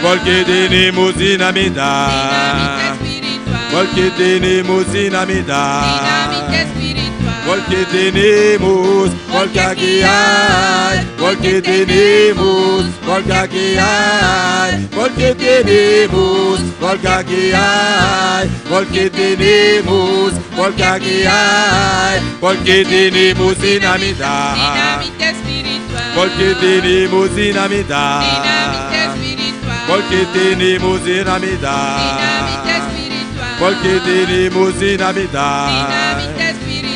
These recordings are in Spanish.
Porque tenemos dinamita. Porque tenemos dinamita. Porque tenemos, porque aquí hay, porque tenemos, porque aquí hay, porque tenemos, porque aquí hay, porque tenemos, porque aquí hay, porque tenemos dinamita. Dinamita espiritual. Porque tenemos dinamita. Dinamita espiritual. Porque tenemos dinamita. Dinamita espiritual. Porque tenemos dinamita. Dinamita espiritual.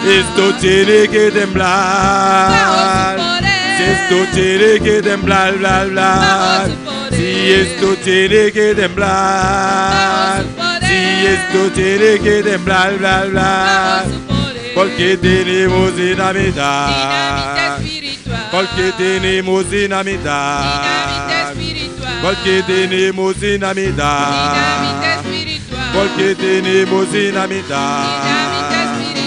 Esto tiene que temblar. Bajo su poder. Esto tiene que temblar, bla, bla. Bajo su poder. Si esto tiene que temblar. Bajo su poder. Si esto tiene que temblar, bla, bla. Bajo su poder. Porque tenemos dinamita. Dinamita espiritual. Porque tenemos dinamita. Dinamita espiritual. Porque tenemos dinamita. Dinamita espiritual. Porque tenemos dinamita. Dinamita espiritual.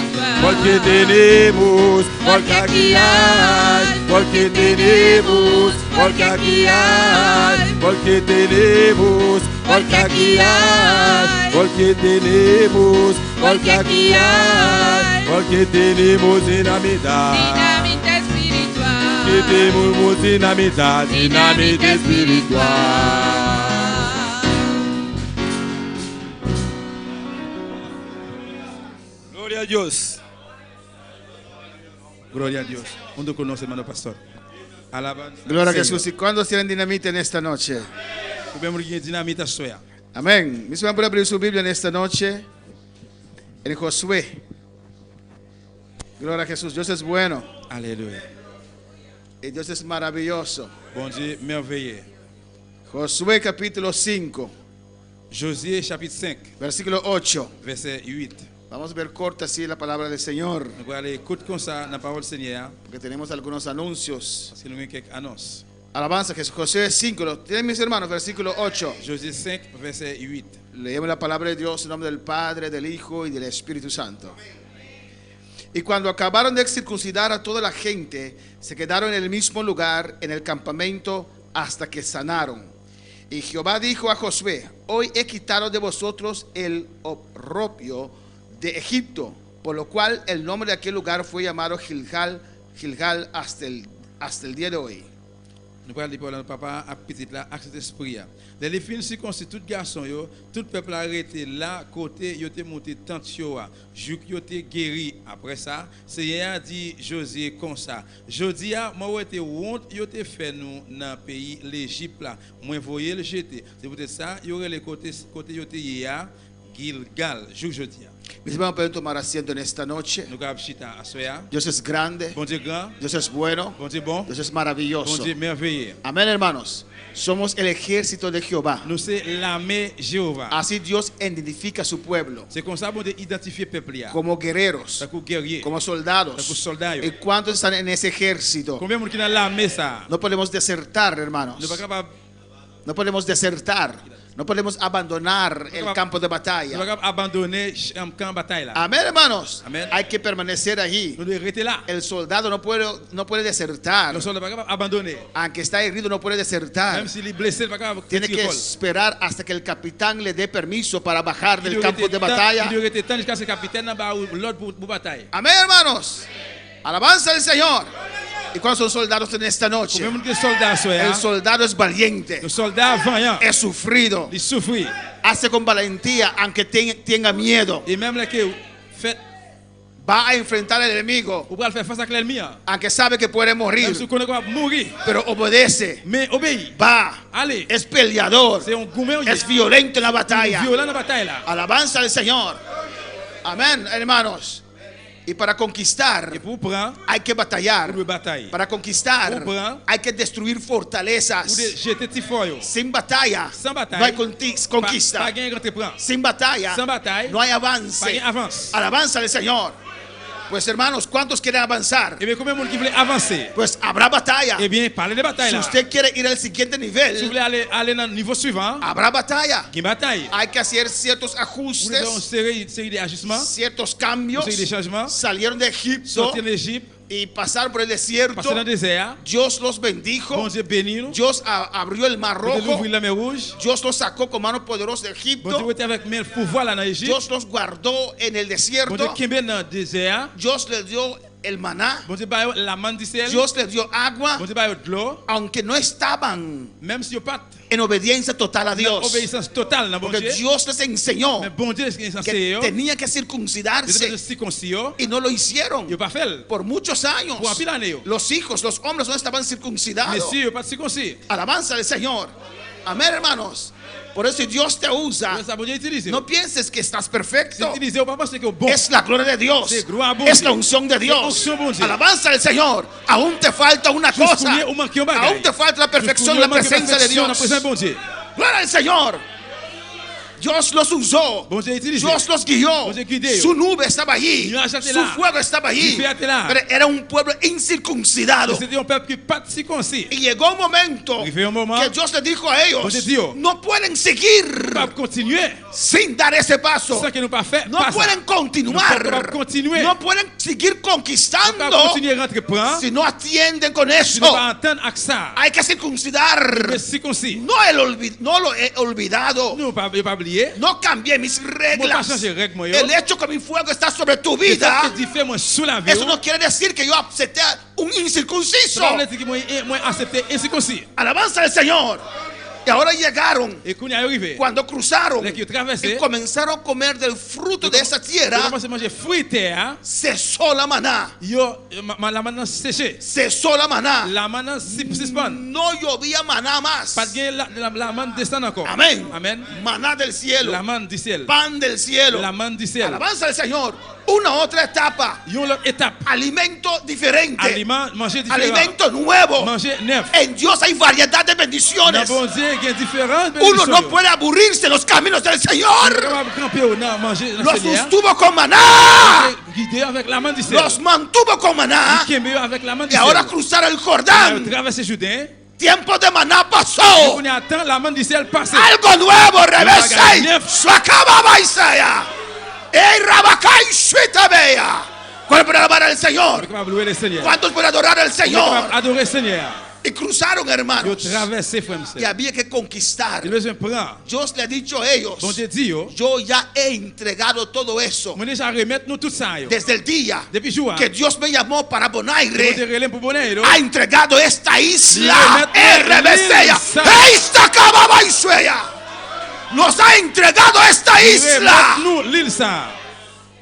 Porque tenemos, porque aquí hay, porque tenemos, porque aquí hay, porque tenemos, porque aquí hay, porque tenemos, porque aquí hay, porque tenemos dinamita. Dinamita espiritual. Que tenemos dinamita, dinamita espiritual. Gloria a Dios. Gloria a Dios. ¿Dónde conoce, hermano pastor? Alabanza. Gloria a Jesús. ¿Y cuántos tienen dinamita en esta noche? Dinamita soya. Amén. Mis hermanos, pueden abrir su Biblia en esta noche. En Josué. Gloria a Jesús. Dios es bueno. Aleluya. Y Dios es maravilloso. Bon Dieu merveilleux. Josué capítulo 5, Josué chapitre 5, versículo 8. verset 8. Vamos a ver corta así la palabra del Señor. Nous allons aller écouter comme ça la parole du Seigneur Porque tenemos algunos anuncios. parce que nous avons quelques annonces. Alabanza, Jesús. Josué 5. ¿Lo tienen mis hermanos? Versículo 8. Josué 5, verset 8. Leemos la palabra de Dios en nombre del Padre, del Hijo y del Espíritu Santo. Y cuando acabaron de circuncidar a toda la gente, se quedaron en el mismo lugar, en el campamento, hasta que sanaron. Y Jehová dijo a Josué: hoy he quitado de vosotros el oprobio de Egipto, por lo cual el nombre de aquel lugar fue llamado Gilgal, Gilgal hasta el día de hoy. Nous allons parler de papa à petit là, avec cet esprit. Dès les fins circoncis, tout garçon, tout peuple a arrêté là, côté, ils ont monté tant yo, jouk yo te guéri. Après ça, Seigneur dit Josué comme ça. Jodi a, moi été honte, yo te fait nous dans le pays l'Égypte là. Moi voyé le jeter. C'est peut-être ça, il y aurait les côtés yo te ya, Gilgal, jouk jodi a. Mis hermanos, pueden tomar asiento en esta noche. Nous allons chita à soya. Dios es grande, Bon Dieu grand, Dios es bueno, bon Dieu bon, Dios es bon maravilloso. Dieu merveilleux. Amén, hermanos. Somos el ejército de Jehová. Nous c'est l'armée Jéhovah. Así Dios identifica a su pueblo C'est comme ça qu'on identifie le peuple là. como guerreros, Comme guerrier, como comme soldados. soldat. ¿Y cuántos están en ese ejército? Combien de gens qui dans l'armée ça? No podemos desertar, hermanos. Nous pas capable, No podemos desertar. No podemos abandonar el campo de nous pas batalla. capable abandonner un camp de bataille là. Amén, hermanos. Amén. Hay que permanecer allí. Nous devons rester là. El soldado no puede desertar. Nous sommes pas capable abandonner. Aunque está herido, no puede desertar. Même s'il est blessé, pas capable. Tiene que esperar hasta que el capitán le dé permiso para bajar del campo de Il batalla. doit rester tant jusqu'à ce capitaine n'a pas l'ordre pour bataille. Amén, hermanos. Alabanza al Señor. ¿Y cuántos son soldados en esta noche? Combien de soldats sont El là? soldado es valiente, Le soldat vaillant, es sufrido, il souffre. hace con valentía aunque tenga miedo. Et même là que fait Va a enfrentar al enemigo ou va faire face à l'ennemi. aunque sabe que puede Même morir, si on connaît qu'on va mourir, pero obedece. mais obéit. Va, Allez, es peleador, c'est un gourmet, es violento en la batalla. violent dans la bataille là. Alabanza al Señor. Amén, hermanos. Y para conquistar Et pour prendre, hay que batallar. pour le bataille. Para conquistar Comprend. hay que destruir Pour fortalezas. jeter tes foyaux. Sin batalla Sans bataille, no hay Pas conquista. gain quand tu prends. Sin batalla Sans bataille, no hay pas avance. gain avance. Alabanza al Señor. Pues hermanos, ¿cuántos quieren avanzar? Et bien combien de monde qui voulait avancer? Pues habrá batalla. Eh bien, parlez de bataille Si là. usted quiere ir al siguiente Si vous nivel, voulez aller dans le niveau suivant, habrá batalla. il y a une bataille. Hay que hacer ciertos Vous devez une ajustes, série d'ajustements, ciertos une cambios. série de changements. Salieron de Egipto Sortir d'Égypte, y pasaron por el desierto. Passer dans le désert. Dios los bendijo. Bon Dieu bénit nous. Dios abrió el mar Bon Dieu rojo. ouvrit la mer rouge. Dios los sacó con mano poderosa de Bon Dieu Egipto. était avec main pouvoir là dans Égypte. Dios los guardó en el Bon Dieu desierto. kembe dans le désert. Dios les dio el maná. Bon Dieu baille la manne du ciel. Dios les dio agua. Bon Dieu baille de l'eau. Aunque no estaban Même si yo pas en obediencia total a Dios. obéissance totale dans bon Porque Dieu. Dios les enseñó Mais bon Dieu est censé que yo. tenía que Yo circuncidarse circoncis yo. y no lo hicieron Yo pas fait. por muchos años. Pour un pile année yo. Los hijos, los hombres no estaban circuncidados. Mais si yo pas circoncis. Alabanza al Señor. Amén, hermanos. Por eso Dios te usa. Ça bon Dieu utilise. No pienses que estás perfecto. Utiliser ou pas parce que bon. Es la gloria de Dios. C'est gloire à bon Es Dieu. la unción de Dios. unción bon Dieu. Alabanza al Señor. Aún te falta una cosa. Jusqu'au ou manque un bagage. Aún te falta la perfección, la presencia de La Dios. presencia de bon Dieu. Gloria al Señor. Dios los usó. Bon Dieu utilisé. Dios los guió. Bon Dieu guidé. Su nube estaba allí. Nuage était Su là. fuego estaba allí. Su feu était là. Pero era un pueblo incircuncidado. C'était un peuple qui pas circoncis. Y llegó un momento Arrivé un moment. que Dios le dijo a ellos, Bon Dieu dit, no pueden seguir Pas continuer. sin dar ese paso. Ça que nous pas fait. No pas ça. pueden continuar. No pueden continuar. No pueden seguir Pas conquistando continuer rentrer prendre. si no atienden con Si nous eso. pas entendre avec ça. Hay que circuncidar. Mais circoncis. No lo he olvidado. Nous pas oublier. No cambié mis Moi pas reglas. changer règle moi yo. El hecho que mi fuego está sobre tu Et ça vida, que dit fait moi sous la vie. eso no quiere decir que yo acepté un incircunciso. Ça veut dire que moi accepter incirconcis. Alabanza al Señor. Y ahora llegaron. Et qu'on y arrivé. Cuando cruzaron Les qui y traversé. comenzaron a comer del fruto de esa Yo tierra, commence à manger fruits terre. cesó la maná. Yo la manne séché. Cesó la maná. La manne suspend. No llovía maná más. Pas de la manne descend encore. Amén. Amen. Maná del cielo. La manne du ciel. Pan del cielo. La manne du ciel. Alabanza al Señor. Una otra etapa. Yon l'autre étape. Alimento diferente. Aliment, manger différent. Alimento nuevo. Manger neuf. En Dios hay variedad de Dans bendiciones. bon Dieu, il y a différentes Uno bénédictions. no puede aburrirse en los caminos del Señor. Capable de camper ou non, manger dans le Los Seigneur. sostuvo con maná. Guidé avec la manne du ciel. Los mantuvo con maná. Qui est meilleur avec la manne du Y ciel. ahora cruzaron el Jordán. Traverser Jourdain. Tiempo de maná pasó. On attend la manne du ciel passer. Algo nuevo, bagage revesei. neuf. Suacaba Isaiah. Ey, Rabacay, Shuitabea. ¿Cuál puede alabar al Señor? Capable de louer le Seigneur. ¿Cuántos pueden adorar al Capable Señor? d'adorer le Seigneur. Y cruzaron, Yo hermanos. traversé frère Y monsieur. había que conquistar. Il besoin prendre. Dios le ha dicho a ellos, Bon Dieu dit yo. yo ya he entregado todo eso Moi déjà remettre nous tout ça yo. desde el día Depuis jour. que Dios me llamó para Bon Dieu Bonaire. relève pour bonheur. Ha entregado esta isla. Libre, RBCya. libre. Esta acababa Isuea. Nos ha entregado esta isla. Nous l'île ça.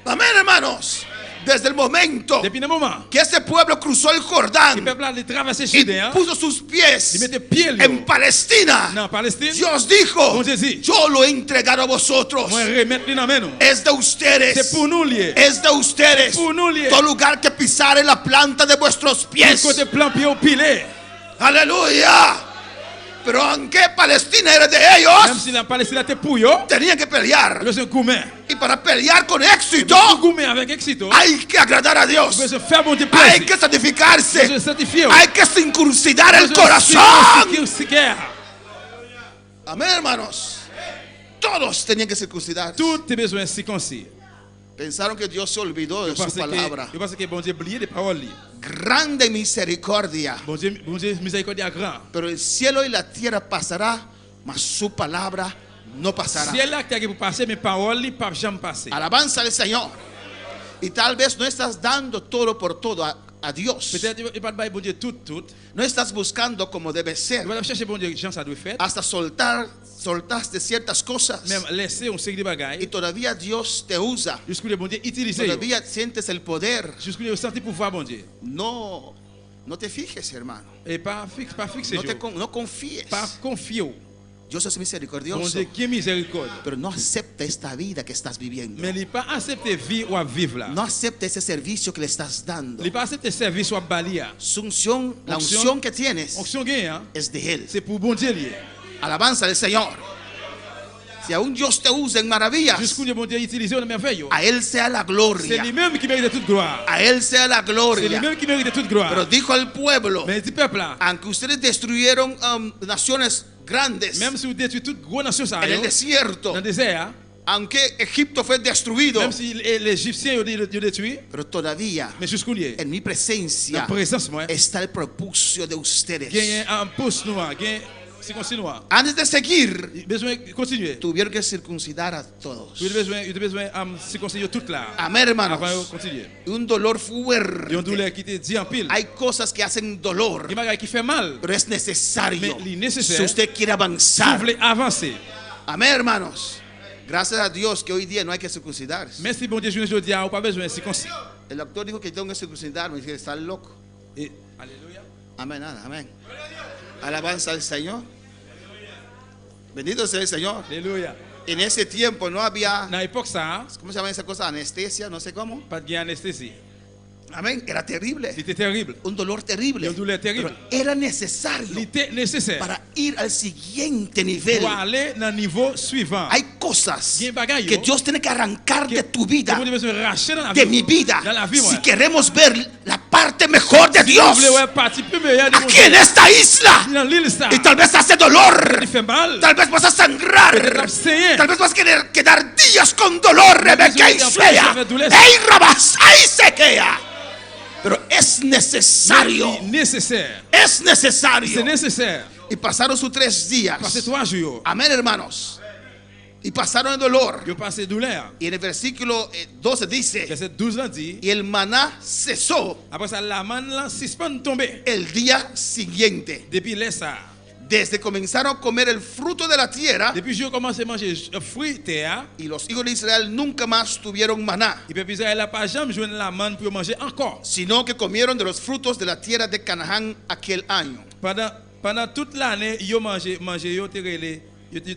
Amén, hermanos. Desde el momento Depuis le moment. que ese pueblo cruzó el Le Jordán peuple a traversé y Jourdain. puso sus Il pies mettait pied en yo. Palestina, Dans Palestine. Dios dijo, Bon Dieu dit. yo lo he entregado a vosotros. Moi remettre lui dans main nous. Es de ustedes. C'est pour nous lier. Es de ustedes. Pour nous lier. Todo lugar que pisare la planta de vuestros pies. Côté plan pied au pilé. Aleluya. Pero aunque Palestina era de Même ellos, si la Palestine était pour yo. tenían que pelear. Le c'est gourmet. Y para pelear con éxito, Gourmet avec éxito. hay que agradar a Dios. Je faire bon Dieu Hay plaisir. que santificarse. Je certifie. Hay que circuncidar el corazón. Amén, hermanos. Todos tenían que circuncidar. Tout est besoin circoncis. Pensaron que Dios se olvidó de Je su pense palabra. que bon Dieu oublié les paroles. Grande misericordia. Bon Dieu miséricorde grand. Pero el cielo y la tierra pasará, mas su palabra no pasará. Si elle a qui pour passer mes paroles, pas jamais passer. Alabanza al Señor. Y tal vez no estás dando todo por todo a Dios. Peut-être il pas de bon Dieu tout. No estás buscando como debe Il ser. va chercher bon Dieu, Jean ça doit faire. Hasta soltaste ciertas cosas. Même laisser on série de Y bagailles. todavía Dios te usa. Jusqu'où le bon Dieu utiliser. Todavía sientes el poder. Jusqu'où le senti pouvoir bon Dieu. No te fijes, hermano. Et pas fixer. No confíes. Pas confier. Dios es Bon misericordioso. Dieu qui est miséricorde. Pero no acepta esta vida que estás viviendo. Mais il pas accepter vie ou vivre là. No acepta ese servicio que le estás dando. Il pas accepter service ou balia. Su unción, la Unción. unción que tienes Onction gain, es de Él. c'est pour bon Dieu lié. Alabanza al Señor. Si aún Dios te usa en maravillas, Jusqu'où le bon Dieu utiliser on merveille. a Él sea la C'est gloria. lui-même qui mérite toute gloire. A Él sea la C'est gloria. lui-même qui mérite toute Pero gloire. dijo al pueblo, Mais du peuple là, aunque ustedes destruyeron naciones grandes même si vous détruisez toute grosse nation ça, en el dans desierto, le désert, Aunque Egipto fue destruido, Même si les Égyptiens ont détruit, pero todavía mais jusqu'où il est. en mi La presencia présence, moi, está el propósito de ustedes. gagne un pouce noir, gagne circoncis noir. Antes de seguir, Il a besoin de continuer. tuvieron que circuncidar a todos. Il a besoin de circoncire tout là. Amén, Avant de hermanos. continuer. Un dolor Il y a une fuerte. douleur qui te dit en pile. Hay cosas que hacen dolor, Il y a des bagages qui fait mal. pero es necesario Mais il est nécessaire. si usted quiere Si vous avanzar. voulez avancer. Amén, hermanos. Gracias a Dios que hoy día no hay que circuncidar. Merci bon Dieu, je dis, on n'a pas besoin de circoncis. El doctor dijo que tengo que circuncidar, me dice, está loco. Et, alléluia. Amén, amén. Alabanza al Señor. Bendito sea el Señor. Alléluia. En ese tiempo no había, Dans l'époque, ça, ¿cómo se llama esa cosa? Anestesia, no sé cómo. pas de anesthésie. Amén, era terrible. C'était terrible. Un dolor terrible. Un dolor terrible. Pero era necesario Il était nécessaire para ir al siguiente nivel. pour aller dans le niveau suivant. Hay cosas Bien bagayo, que Dios tiene que arrancar de tu vida, Vous devez racheter dans la de vie. mi vida, Dans la vie, si ouais. queremos ver la parte mejor de Si vous Dios voulez voir partie plus meilleure de mon aquí en esta isla. Dans l'île, ça. Y tal vez hace dolor, Il fait mal. tal vez vas a sangrar, Peut-être abstain. tal vez vas a quedar días con dolor, Rebeca y Shea. ¡Ey, Rabas! ¡Ahí se queda! Pero es necesario, C'est nécessaire. es C'est necesario. nécessaire. Y pasaron sus 3 días. Passer 3 jours. Amén, hermanos. Y pasaron el dolor. Yo passé douleur. Y en el versículo 12 dice, Verset 12 là dit. y el maná cesó Après ça, la manne là suspend tombé. el día siguiente. Depuis là, ça. Desde comenzaron a comer el fruto de la tierra, Depuis je commence à manger fruits terre. y los hijos de Israel nunca más tuvieron maná, Et puis Israël n'a pas jamais joué la manne pour manger encore. sino que comieron de los frutos de la tierra de Canaán aquel año. Pendant toute l'année, ils ont mangé, ils ont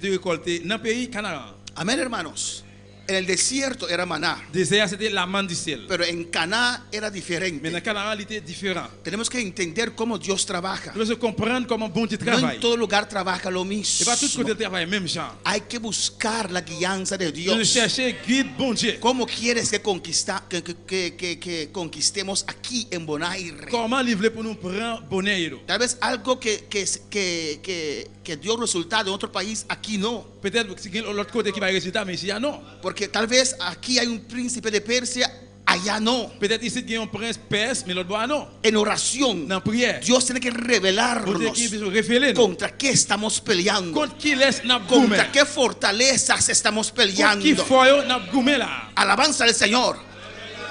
récolté dans le pays Canaan. Amén, hermanos. En el desierto era maná, Désert, c'était la manne du ciel. pero en Canaán era Mais dans diferente. Canaan, il était différent. Tenemos que entender cómo Dios trabaja. Nous devons comprendre comment bon Dieu No travaille. en todo lugar trabaja lo Et pas tout mismo. côté travaille même genre. Hay que buscar la guianza de Nous Dios. chercher guide bon Dieu. ¿Cómo quieres que conquistemos aquí en Bonaire? Comment livrer pour nous prendre bonheur? Tal vez algo que dio resultado en otro país, aquí no. Peut-être que l'autre côté qui va résultat, mais ici, non. Porque tal vez aquí hay un príncipe de Persia, allá no. Peut-être ici, il y a un prince perse, mais l'autre bois, non. En oración, Dans la prière, Dios tiene que bon Dieu revelarnos qui veut révéler nous. contra qué estamos peleando, Contre qui laisse n'a goumé. contra qué fortalezas estamos Contre qui peleando. foyo n'a goumé là. Alabanza al Señor.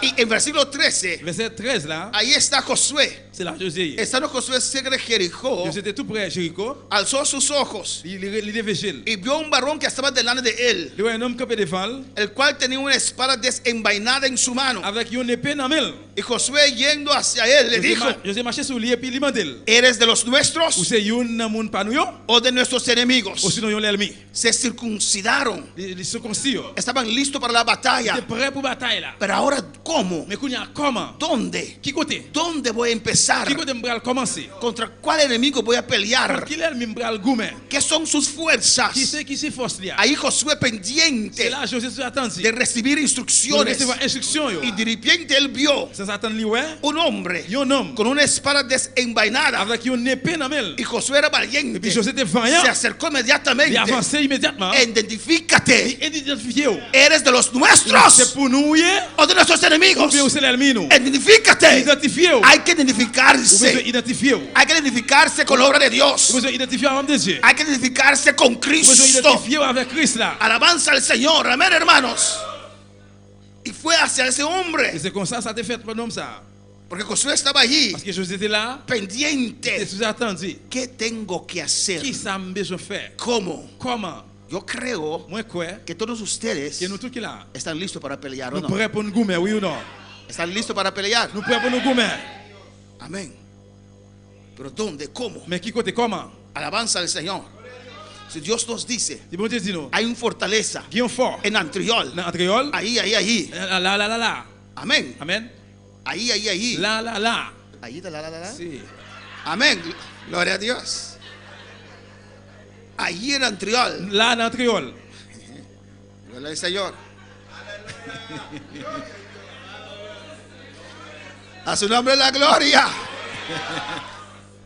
Y en versículo 13, Verset 13 là, ahí está Josué. c'est là Josué. Estando Josué cerca de Jericó, Josué était tout près de Jéricho. alzó sus ojos Il devait Gilles. y vio un varón que estaba delante de él, Il y a un homme campé devant, el cual tenía una espada desenvainada en su mano. avec une épée dans la main. Y Josué, yendo hacia él, le dijo: Josué marchait sur lui et puis il m'a dit, ¿Eres de los ou nuestros c'est un monde pas nous, o de nuestros ou enemigos? sinon il y a l'ennemi. Se circuncidaron, Les circoncis, estaban listos para la il était batalla. prêt pour bataille là. Pero ahora, ¿cómo? Mais comment? ¿Dónde? Qui côté? ¿Dónde voy a empezar? Qui côté me commencer? ¿Contra cuál enemigo voy a Contre pelear? qui l'ennemi me goumé? ¿Qué son sus fuerzas? Qui c'est force là? Ahí Josué C'est pendiente là Josué s'est attendu. de recibir Pour instrucciones. recevoir instruction yo. Y de repente él vio Ça s'attend lui ouais. un hombre Un homme con una espada desenvainada. avec une épée dans la main. Y Josué era Et puis valiente. Josué était vaillant. Se acercó Il inmediatamente. avançait immédiatement. Identifícate. Il identifié. ¿Eres de los C'est nuestros pour nous yeah. o de nuestros Ou enemigos? bien c'est l'ennemi nous. Identifícate. Identifié. Hay que Ou bien identificarse. identifié. Ou Hay que identificarse con la obra de Dios. bien identifié avec de Dieu. Hay que identificarse con Ou bien Cristo. identifié avec Christ là. Alabanza al Señor. Amén, hermanos. Y fue hacia ese Et hombre. c'est comme ça t'est fait pour nous ça. Porque Josué estaba allí, Parce que Josué était là. Et pendiente. sous attendu. ¿Qué tengo que hacer? Qui ça me besoin faire? ¿Cómo? Comment? Yo creo Moi quoi? que todos ustedes Que nous tous qui là. están listos para pelear, ¿o Nous no? prêts pour nous goumer, oui ou non? ¿Están listos para pelear? Nous prêts pour nous goumer. Amén. Pero ¿dónde? ¿Cómo? Mais qui côté comment? Alabanza al Señor. Si Dios nos dice, Si bon Dieu dit nous. hay un fortaleza Guillaume fort. en Antriol. Dans Andréol. Ahí. Là. Amén. Amen. Ahí. Là. Ahí está la. Si. Amén. Gloria a Dios. Ahí en Antriol. Là, dans Andréol. Gloria al Señor. A su nombre la gloria.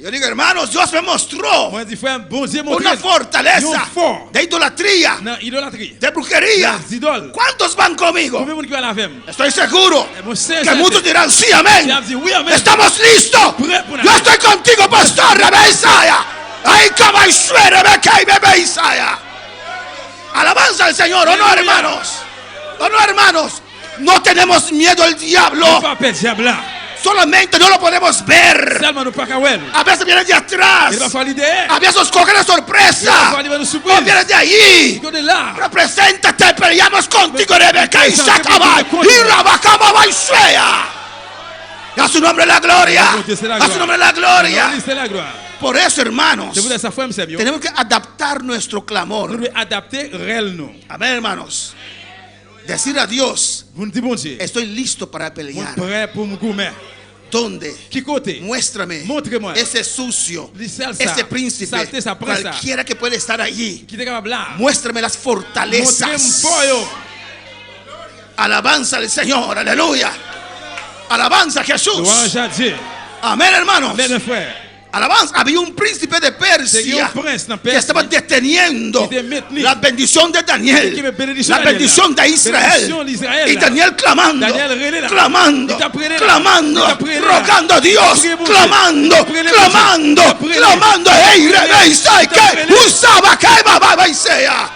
Yo digo, hermanos, Dios me mostró Moi, dis frère, bon Dieu una montre fortaleza un fort de idolatría, dans l'idolâtrie. de brujería. Des idoles. ¿Cuántos van conmigo? Combien de monde qui va la faire? Estoy seguro Moi, c'est que muchos dirán, sí, amén. Ils disent oui, amen. Estamos listos. Prêt pour la Yo estoy contigo, pastor. Rebe Isaiah. Ahí como hay suero, Bebe Isaiah. Alabanza al Señor, ¿o no, Aleluya. hermanos? ¿O no, hermanos? No tenemos miedo al diablo. Pas perdre diable là. Solamente no lo podemos ver. Seulement nous pas qu'à voir. A veces viene de atrás. Il va falloir derrière. A veces nos coge de Il va sorpresa. falloir nous O surprendre. viene de allí. Il est là. Represéntate, peleamos contigo, Rebeca y Sacabay. Y Rabacaba Baisea. Y a su nombre la gloria. A su nombre la gloria. C'est la gloire. Por eso, hermanos, Je voudrais sa femme, c'est bien. tenemos que adaptar nuestro Nous clamor. devons adapter réel nous. Amén, hermanos. Decir a Dios, Vous nous dites, bon Dieu, estoy listo para moi pelear. prêt pour me gourmet. ¿Dónde? Qui côté? Muéstrame Montre-moi. ese sucio, Salsa. ese príncipe, Salte esa presa. cualquiera que puede estar allí. Qui est capable là? Muéstrame las Montrez-moi fortalezas. fort. Alabanza al Señor, aleluya. Alabanza a Jesús. Louange à Dieu. Amén, hermanos. Amen, frère. Alabanza. Había un príncipe de Persia un prince dans que Perse estaba deteniendo qui était maintenu. la bendición de Daniel, Qui me bénédiction la Daniel, bendición de bénédiction Israel. d'Israël, Y Daniel clamando, Daniel relé là. clamando, Il t'a prié là. clamando, Il t'a prié là. rogando a Dios, Il t'a prié, mon Dieu. clamando, Il t'a prié, mon Dieu. clamando, Il t'a prié. clamando. Hey, Il t'a prié. Rebeisa, Il t'a que prié. usaba, que bababa y sea.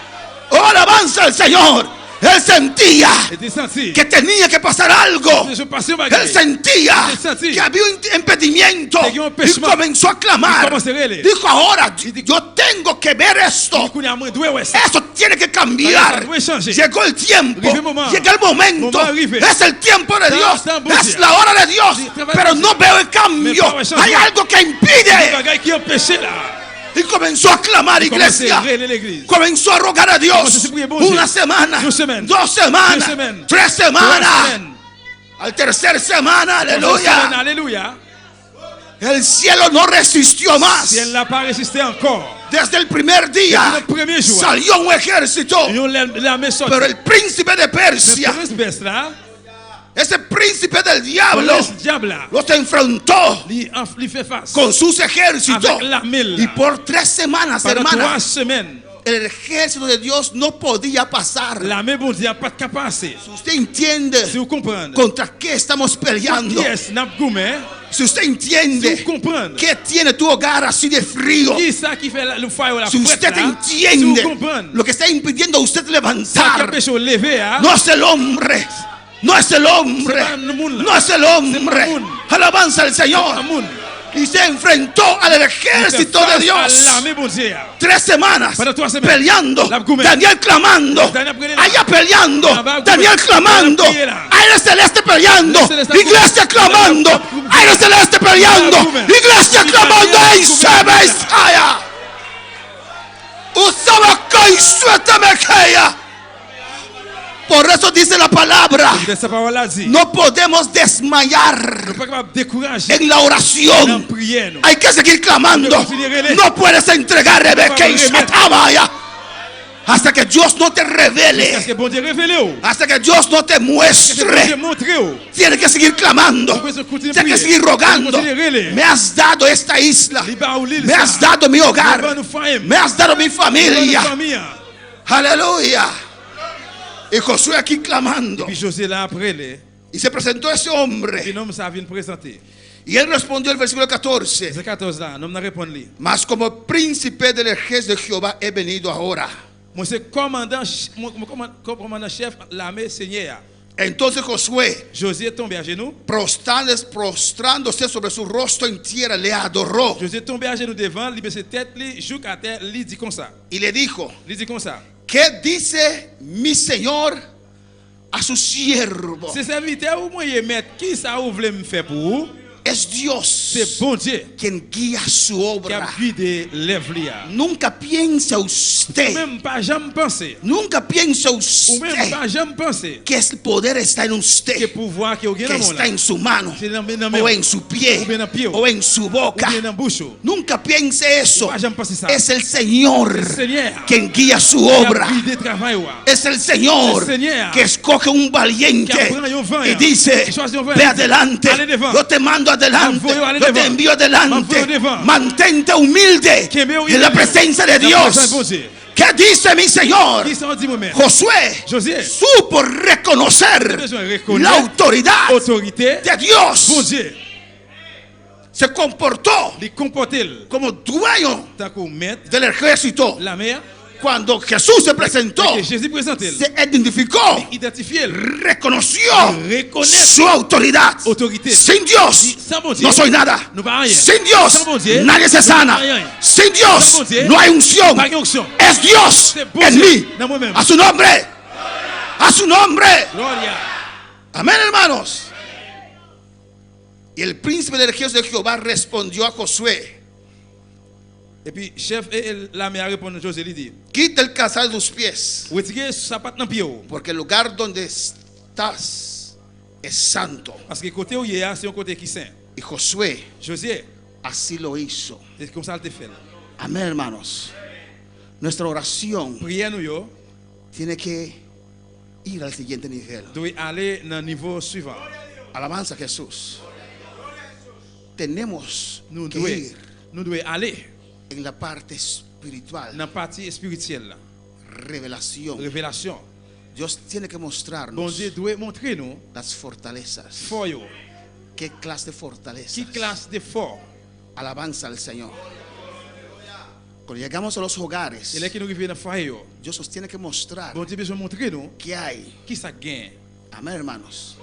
Oh, alabanza al Señor. Él sentía Et tu senti que tenía que pasar algo. je passais ma Él sentía Él sentía que había un impedimento que había un y impedimento. comenzó a Y clamar. comenzó a reír. Dijo, ahora yo tengo que ver esto. Eso tiene que cambiar. Llegó el tiempo. Arrivé el momento. Llega el momento. Moment arrivé. Es el tiempo de Dios. Está en Es la hora de Dios. Sí, Pero no veo el cambio. Mais pas Hay algo que impide. bagaille qui empêchait là. Y comenzó a clamar, iglesia. Comenzó a rogar a Dios. Comenzó a suplir, bon Dieu. Una semana, Dos semanas. 2 semanas, Deux semaines. 3 semanas. Semaine. Al tercer semana, aleluya. Alléluia. El cielo no resistió más. Si elle n'a pas résisté encore. Desde el primer día Desde el primer jour. salió un ejército. Ils ont l'armée sortie. Pero el príncipe de Le Persia, prince Perse là, ese príncipe del le diablo, diable là, los enfrentó lui fait face. con sus ejércitos. Avec l'armée là. Y por 3 semanas, Pendant 3 hermanas, semaines, el ejército de Dios no podía pasar. l'armée bon Dieu n'a pas de capacité. Si usted entiende Si vous comprenez, contra qué estamos peleando, qui est n'a gourmet, si usted si entiende vous comprenez, qué tiene tu hogar así de frío, qui ça qui fait le fire la si fête usted là, si vous entiende comprenez, lo que está impidiendo a usted ça qui levantar, empêche au lever, hein, no es el hombre, no es el hombre, C'est pas le monde. no es el hombre. C'est pas le monde. Alabanza al Señor. Amoun. Y se enfrentó al ejército de à Dios. l'armée bon Dieu. 3 semanas Pendant 3 semaines. peleando, La gourmet. Daniel clamando, Daniel prié là. allá peleando, La Daniel gourmet. clamando, Daniel prié là. aire celeste peleando, Aire celeste iglesia clamando, La gourmet. aire celeste peleando, La gourmet. iglesia clamando, La ¡ay, gourmet. se me escaya! Usaba que suelta me caía. Por eso dice la palabra, De sa parole là dit, no podemos desmayar nous pas capable de décourager en la dans oración. prière. Hay que seguir clamando. No puedes entregar Rebeca y Satabaya hasta que Dios no te Parce revele, que bon Dieu révélé ou. hasta que Dios no te Parce que bon Dieu muestre. montré ou. Tienes que seguir clamando. Tienes que seguir rogando. Me has dado esta isla. Liba ou l'île Me has ça. dado mi Liba hogar. nous faim. Me has dado mi Liba familia. nous famille. Aleluya. Y Josué aquí clamando. Puis José là après les. Y se presentó ese Puis hombre. l'homme ça vient présenter. Y él respondió el versículo 14. C'est 14 là, l'homme n'a répondu. Mas como príncipe del ejército de Jehová he venido ahora. Moi c'est commandant chef l'armée seigneur. Entonces Josué, José est tombé à genoux. prostrándose sobre su rostro en tierra, le adoró José est tombé à genoux devant, il baisse tête, il joue à terre, il dit comme ça. y le dijo: Il dit comme ça. ¿Qué dice mi señor a su siervo? C'est serviteur ou moi mettre qui ça vous voulez me faire pour vous? Es Dios C'est bon Dieu quien guía su qui a obra. guidé l'œuvre là. Nunca piensa Ou usted, même pas jamais penser. nunca piensa Ou même usted pas jamais penser que el poder está en que usted, pouvoir qui est au que gain está en su mano, C'est dans o en su pie, ou bien en pie, o en su ou boca. bien dans bouche. Nunca piense eso. Pas jamais penser ça. Es el Señor Seigneur quien guía su qui a obra. guidé travail wa. Es el Señor El Señor que escoge un valiente que prend un valiente y dice: y choisit un ve valiente. adelante, Allez devant. yo te mando adelante. Envoie-yo aller Yo te devant. envío adelante. Envoie-yo devant. Mantente humilde Que me en la presencia de La Dios. présence de bon Dieu. ¿Qué dice mi Señor? Qui s'en dit moi-même? Josué Josué. supo reconocer Besoin de reconnaître la autoridad autorité de Dios. bon Dieu. Se comportó Les comporter como dueño tant qu'on maître del ejército. la mer. Cuando Jesús se presentó, Que Jésus présente elle. se identificó, Identifier reconoció Reconnaître su autoridad. autorité. Sin Dios Sans bon Dieu, no soy nada. no va rien. Sin Dios Sans bon Dieu, nadie se no sana. va rien. Sin Dios Sans bon Dieu, no hay unción. pas de onction. Es Dios C'est bon en Dieu mí. dans moi-même. A su nombre. A su nombre. Gloria. Amén, hermanos. Y el príncipe del ejército de Jehová respondió a Josué: Et puis, chef et la mère répond à Josué, il dit, quita el calzado de tus pies, retirez sapat dans pied ou. porque el lugar donde estás es santo. Parce que côté où il y a, c'est un côté qui saint. Y Josué Josué, así lo hizo. c'est comme ça qu'il fait. Amén, hermanos. Nuestra oración Prière nous yo, tiene que ir al siguiente nivel. doit aller dans le niveau suivant. Alabanza a Jesús. Tenemos Nous que ir devons aller en la parte espiritual. dans la partie spirituelle, là. Revelación. Révélation. Dios tiene que Bon mostrarnos Dieu doit montrer nous las fortalezas. fort yo. ¿Qué clase de fortalezas? Qui classe de fort. Alabanza al Señor. Cuando llegamos a los hogares, Et là qui nous arrive dans le foyer yo, Dios nos tiene que mostrar bon Dieu besoin montrer nous qué hay. qui ça gagne. Amén, hermanos.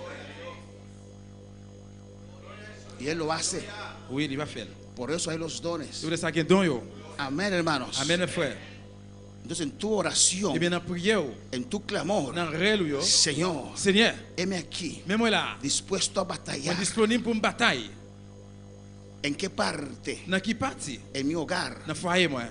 Y Él lo hace. Oui, il va faire. Por eso hay los dones. Vous ça gagne don yo. Amén, hermanos. Amen frère. Entonces en tu oración, Et bien dans prière, en tu clamor, dans réel yo, Señor, Seigneur, heme aquí, même moi là, dispuesto a moi batallar. disponible pour une bataille. ¿En qué parte? Dans qui partie? En mi hogar, Dans le foyer moi,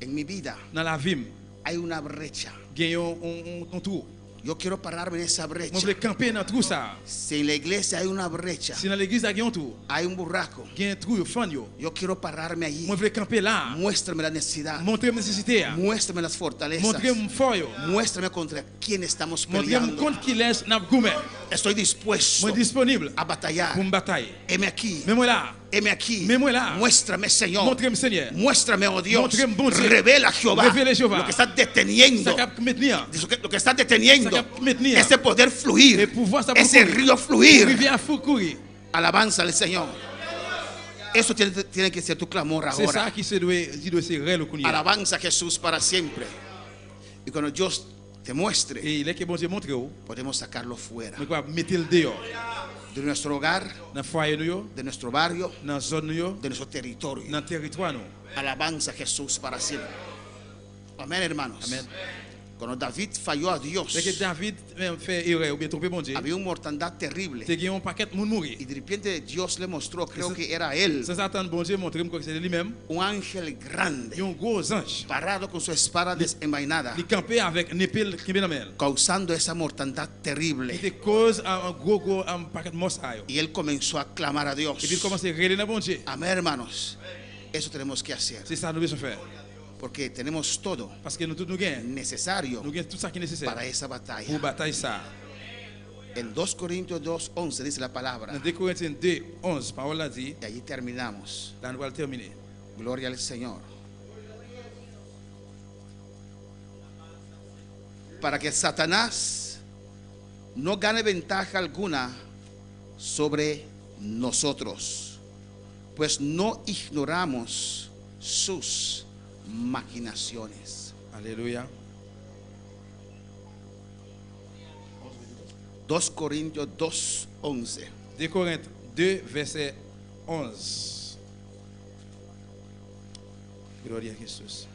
en mi vida, dans la vie, hay una brecha. gagne un trou. Yo quiero pararme en esa Moi brecha. je veux camper dans trou ça. Si en la iglesia hay una brecha, Si dans l'église il y a un trou, hay un burraco, il y a un trou, fan yo. yo quiero pararme allí. Moi je veux camper là. Muéstrame la necesidad. Montrer mes nécessités. Muéstrame las fortalezas. Montrer mon fort yo. Muéstrame contra quién estamos Montrer mon peleando. compte qui laisse n'a goumé. Estoy dispuesto Moi disponible a batallar. pour une bataille. Heme aquí. Mais moi là, Heme aquí. Mais moi là. Muéstrame, Señor. montrez-moi Seigneur. Muéstrame, oh Dios. Montrez-moi, bon Dieu. Revela, Jehová. Revele, Jehová. Lo que está deteniendo. Ça cap maintenir. Lo que está deteniendo. Ça cap maintenir. Ese poder fluir. Et pouvoir ça Ese río fluir. Rivière faut courir. Alabanza al Señor. Eso tiene que ser tu clamor C'est ça ahora. qui doit ser réel au courir. Alabanza a Jesús para siempre. Y cuando Dios te muestre, Et il est que bon Dieu montre où, podemos sacarlo fuera. mais quoi mettre le dehors. De nuestro hogar, Dans le foyer nous yo, de nuestro barrio, dans la zone nous yo, de nuestro territorio. dans le territoire nous. Alabanza a Jesús para siempre. Amén, hermanos. Amén. Cuando David falló a Dios, C'est que David même fait erreur ou bien trompé bon Dieu. había una mortandad terrible. C'est qu'il y a un paquet de monde mourir. Y de repente Dios le mostró, creo que era él, Sans attendre bon Dieu montrer que c'est lui-même. un ángel Il y grande, a un gros ange. parado con su espada desenvainada, Il campait avec une épée qui est dans la main. causando esa mortandad Il terrible. te cause un gros un paquet de mossailles. Y él comenzó a clamar a Dios. Et puis il commence à rêler dans bon Dieu. Amén, hermanos. Eso tenemos que hacer. C'est ça que nous devons faire. Porque tenemos todo Parce que nous tous nous gagnons. necesario Nous gagnons tout ça qui est nécessaire para esa pour batalla. bataille ça. En 2 Corintios 2:11 dice la palabra. Dans 2 Corinthiens 2, 11, parole a dit, Y allí terminamos. là nous allons terminer. Gloria al Señor. Para que Satanás no gane ventaja alguna sobre nosotros, pues no ignoramos sus maquinaciones. Alléluia. 2 Corintios 2:11. 2 Corinthiens 2, verset 11. Gloria à Jésus.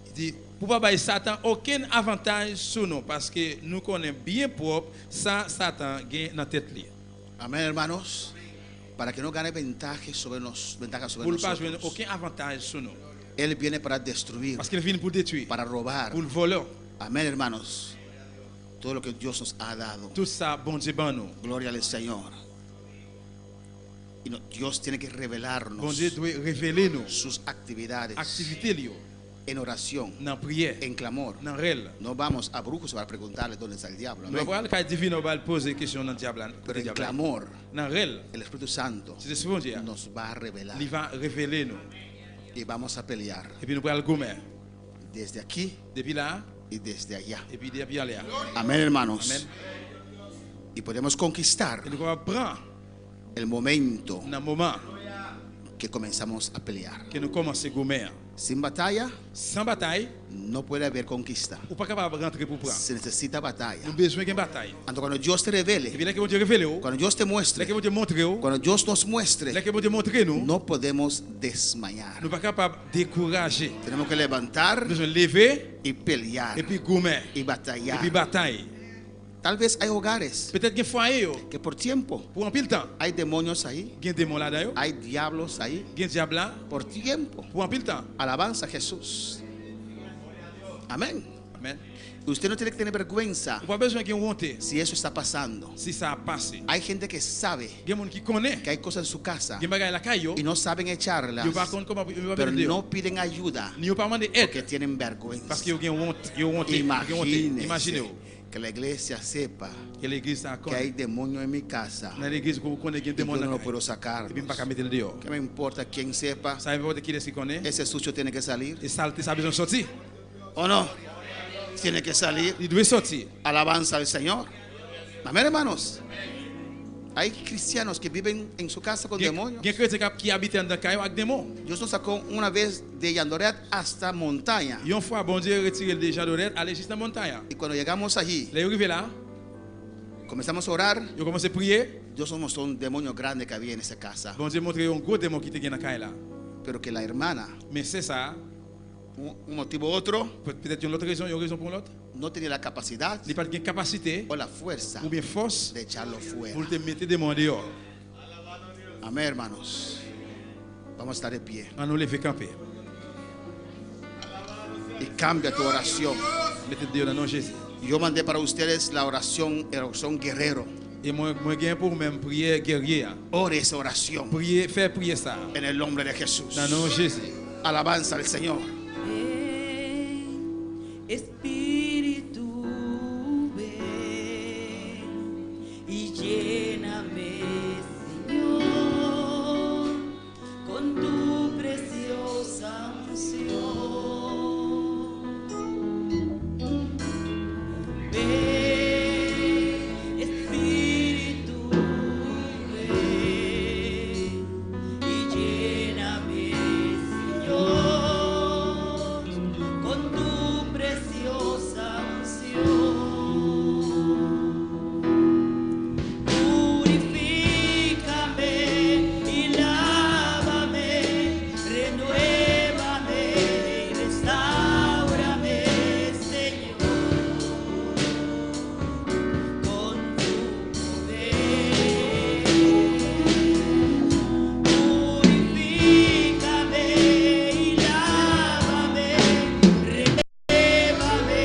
Il dit, pour pas bailler Satan aucun avantage sur nous, parce que nous connaissons bien propre, ça Satan gagne dans la tête. Amén, hermanos. Para que no gane ventaja sobre Pour nosotros. ne pas jouer aucun avantage sur nous. Él viene para destruir, Parce qu'il vient pour détruire, para robar. pour le voler. Amén, hermanos. Todo lo que Dios nos ha dado. Tout ça, bon Dieu, ban nous. Gloria al Señor. Y Dios tiene que Bon revelarnos Dieu doit révéler nous sus actividades. activités liées. en oración, Dans prière, en clamor. dans réel. No vamos a brujos para preguntarle dónde está el diablo. Nous Amén. allons pas divino va poser question dans diable. Pero en clamor, Dans réel, el Espíritu Santo c'est ce bon Dieu. nos va a revelar Il va révéler nous. y vamos a pelear Et puis nous allons gommer. desde aquí Depuis là, y desde allá. et puis depuis là. Amén, hermanos. Amen. Y podemos conquistar Et nous allons prendre el momento dans un moment que comenzamos a pelear. que nous commençons à gommer. Sin batalla Sans bataille, no puede haber conquista. ou pas capable de rentrer pour prendre. Se necesita batalla. Nous avons besoin d'une bataille. Ando, cuando Dios te Et revele, puis là que Dieu révèle, cuando Dios te là muestre, que Dieu montre, cuando Dios nos muestre, là que Dieu montre nous, no podemos desmayar. nous pas capable de décourager. Tenemos que levantar Nous besoin de lever y pelear et puis gommer y et batallar. puis bataille. Tal vez hay hogares Peut-être qu'il faut foyer que por tiempo pour un pile temps. hay demonios ahí, Il y a des démons là-dedans, hay diablos ahí, il y a un diable là por tiempo. pour un pile temps. Alabanza a Jesús. Amén. Amen. Usted no tiene que tener vergüenza On pas besoin qu'il y ait honte si eso está pasando. si ça a passé. Hay gente que sabe Il y a des gens qui connaissent. que hay cosas en su casa Il y a des gens la caillou. y no saben echarlas, Ils par contre comment ils pero va no piden ayuda Ni pas demander porque aide tienen parce vergüenza. qu'ils ont honte, ils ont honte, ils ont honte. Imagínese Imaginez que la iglesia sepa que l'église a que hay demonios en mi casa dans l'église qu'on connaît qu'il y a des y yo démons no là. lo puedo Et sacar. puis pas mettre le dehors. ¿Qué me importa quién sepa? Ça veut dire qui est-ce qui connaît. Ese sucio tiene que salir. Et saleté ça a besoin de sortir. ¿O no? Tiene que salir. Il doit sortir. Alabanza al Señor. Amén, hermanos. Hay cristianos que viven en su casa con Il y a demonios. des chrétiens qui habitent dans le caillou avec des démons. Dios nos sacó una vez de Yandoret hasta montaña. Et une fois bon Dieu retiré déjà d'orette, aller jusqu'à la montagne. Y cuando llegamos allí, Là, ils arrivent là, comenzamos a orar. ils commencent à prier. Dios nos mostró un demonio grande que había en esa casa. Bon Dieu montre un gros démon qui était dans la caille là. Pero que la hermana, Mais c'est ça. un motivo u otro, Peut-être une autre raison, une raison pour l'autre. no tenía la capacidad Il n'y a pas de capacité o la fuerza ou bien force de echarlo fuera. pour te mettre des mondes dehors. Amén, hermanos. Vamos a estar de pie. On nous les fait camper. Y cambia tu oración. Mettez dehors dans le nom de Jésus. Yo mandé para ustedes la oración guerrero. Et moi, j'ai pour même prier guerrier. Ore esa oración Prier, faire prier ça. en el nombre de Jesús. Dans le nom de Jésus. Alabanza al Señor. Ven, Espíritu, ven y lléname, Señor, con tu preciosa unción. Ven, Espíritu, ven y lléname, Señor, con tu preciosa unción. Purifícame y lávame, renuévame y restáurame, Señor, con tu poder. Purifícame y lávame, renuévame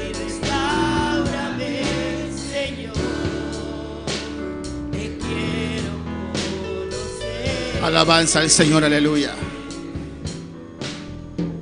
y restáurame, Señor. Te quiero conocer. Alabanza al Señor, aleluya.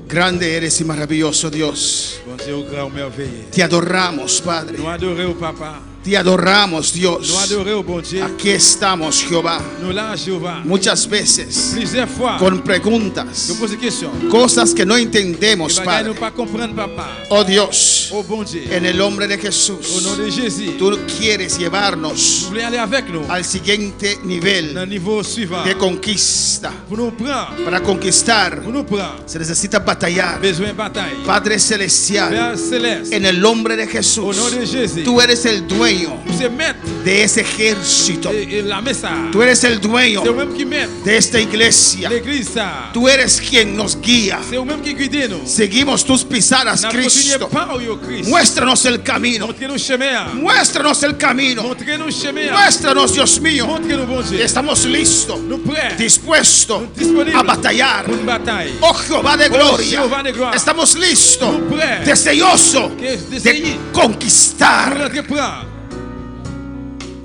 Grande eres y maravilloso Dios. Bon Dieu, au grand merveilleux. Te adoramos, Padre. Nous adorons au Papa. Te adoramos, Nous Dios. adorons au bon Dieu. Aquí estamos, Jehová. Nous là, Jéhovah. Muchas veces Plusieurs fois, con nous preguntas, posons des questions. cosas que no Et entendemos, bagaille, nous Padre. pas comprendre, Papa. Oh Dios, Oh bon Dieu. en el nombre de Au nom Jesús, de Jésus. tú quieres Vous llevarnos voulez aller avec nous al siguiente dans le nivel niveau suivant. de conquista. Pour nous prendre. Para conquistar Pour nous prendre. se necesita batallar. Besoin de bataille. Padre celestial, Père céleste. en el nombre de Au Jesús, nom de Jésus. tú eres el dueño Vous êtes maître. de ese ejército. Et la messe ça. Tú eres el dueño C'est vous-même qui maître. de esta iglesia. L'église ça. Tú eres quien nos guía. C'est vous-même qui guidez nous. Seguimos tus pisadas, Nous continuons Cristo. pas au Christ. Muéstranos el camino. Montrez-nous le chemin. Muéstranos el camino. Montrez-nous le chemin. Muéstranos, Dios mío. Montrez-nous bon Dieu. Estamos listos, Nous prêts. dispuestos Disponibles a batallar. pour une bataille. Oh Jehová de gloria, Jehová de gloria. estamos listos, Prêts. deseosos Que de d'essayer. Pour conquistar notre prendre.